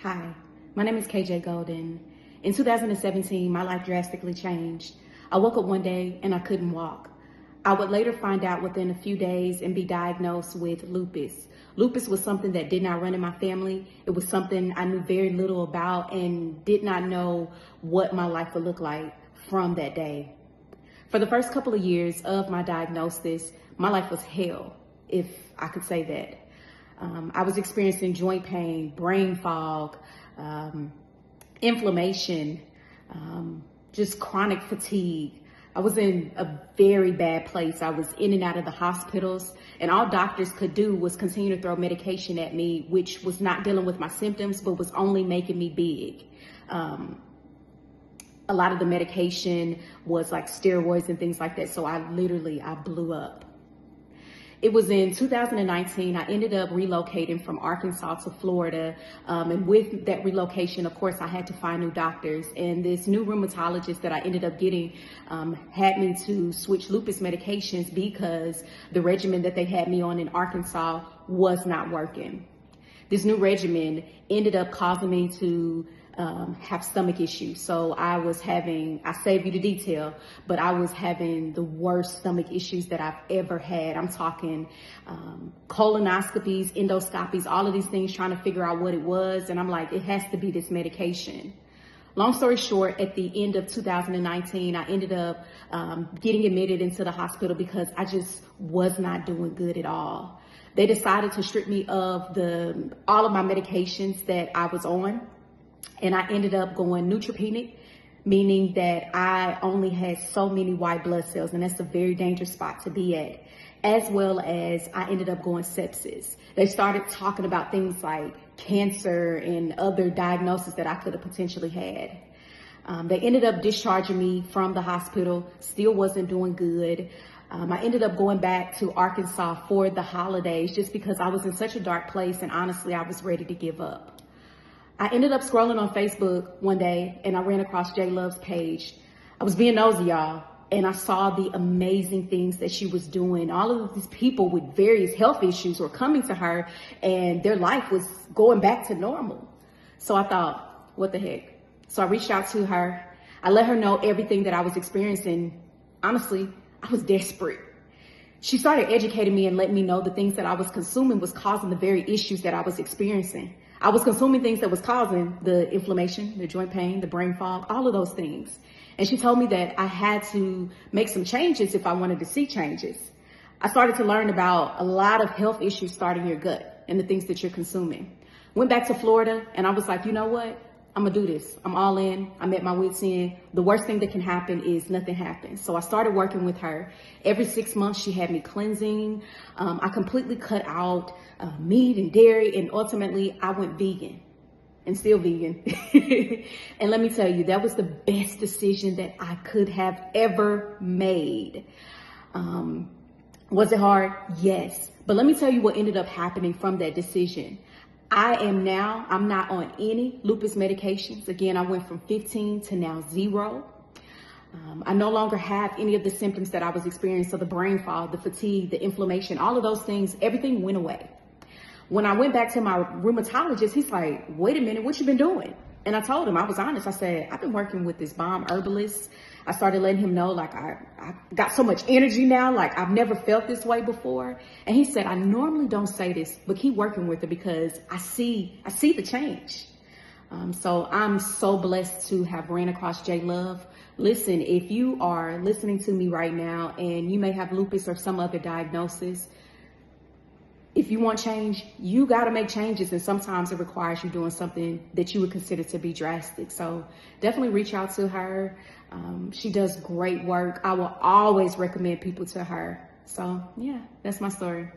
Hi, my name is KJ Golden. In 2017, my life drastically changed. I woke up one day and I couldn't walk. I would later find out within a few days and be diagnosed with lupus. Lupus was something that did not run in my family. It was something I knew very little about and did not know what my life would look like from that day. For the first couple of years of my diagnosis, my life was hell, if I could say that. I was experiencing joint pain, brain fog, inflammation, just chronic fatigue. I was in a very bad place. I was in and out of the hospitals, and all doctors could do was continue to throw medication at me, which was not dealing with my symptoms, but was only making me big. A lot of the medication was like steroids and things like that. So I blew up. It was in 2019, I ended up relocating from Arkansas to Florida. And with that relocation, of course, I had to find new doctors. And this new rheumatologist that I ended up getting had me to switch lupus medications because the regimen that they had me on in Arkansas was not working. This new regimen ended up causing me to have stomach issues. So I save you the detail, but I was having the worst stomach issues that I've ever had. I'm talking colonoscopies, endoscopies, all of these things, trying to figure out what it was. And I'm like, it has to be this medication. Long story short, at the end of 2019, I ended up getting admitted into the hospital because I just was not doing good at all. They decided to strip me of all of my medications that I was on. And I ended up going neutropenic, meaning that I only had so many white blood cells, and that's a very dangerous spot to be at, as well as I ended up going sepsis. They started talking about things like cancer and other diagnoses that I could have potentially had. They ended up discharging me from the hospital, still wasn't doing good. I ended up going back to Arkansas for the holidays just because I was in such a dark place, and honestly, I was ready to give up. I ended up scrolling on Facebook one day and I ran across J Love's page. I was being nosy, y'all, and I saw the amazing things that she was doing. All of these people with various health issues were coming to her and their life was going back to normal. So I thought, what the heck? So I reached out to her. I let her know everything that I was experiencing. Honestly, I was desperate. She started educating me and letting me know the things that I was consuming was causing the very issues that I was experiencing. I was consuming things that was causing the inflammation, the joint pain, the brain fog, all of those things. And she told me that I had to make some changes if I wanted to see changes. I started to learn about a lot of health issues starting your gut and the things that you're consuming. Went back to Florida and I was like, you know what? I'm gonna do this. I'm all in. I'm at my wit's end. The worst thing that can happen is nothing happens. So I started working with her. Every 6 months, she had me cleansing. I completely cut out meat and dairy, and ultimately I went vegan and still vegan. And let me tell you, that was the best decision that I could have ever made. Was it hard? Yes. But let me tell you what ended up happening from that decision. I'm not on any lupus medications. Again, I went from 15 to now 0. I no longer have any of the symptoms that I was experiencing. So the brain fog, the fatigue, the inflammation, all of those things, everything went away. When I went back to my rheumatologist, he's like, wait a minute, what you been doing? And I told him, I was honest. I said, I've been working with this bomb herbalist. I started letting him know, like, I got so much energy now, like I've never felt this way before. And he said, I normally don't say this, but keep working with it because I see the change. So I'm so blessed to have ran across J Love. Listen, if you are listening to me right now and you may have lupus or some other diagnosis, if you want change, you got to make changes. And sometimes it requires you doing something that you would consider to be drastic. So definitely reach out to her. She does great work. I will always recommend people to her. So yeah, that's my story.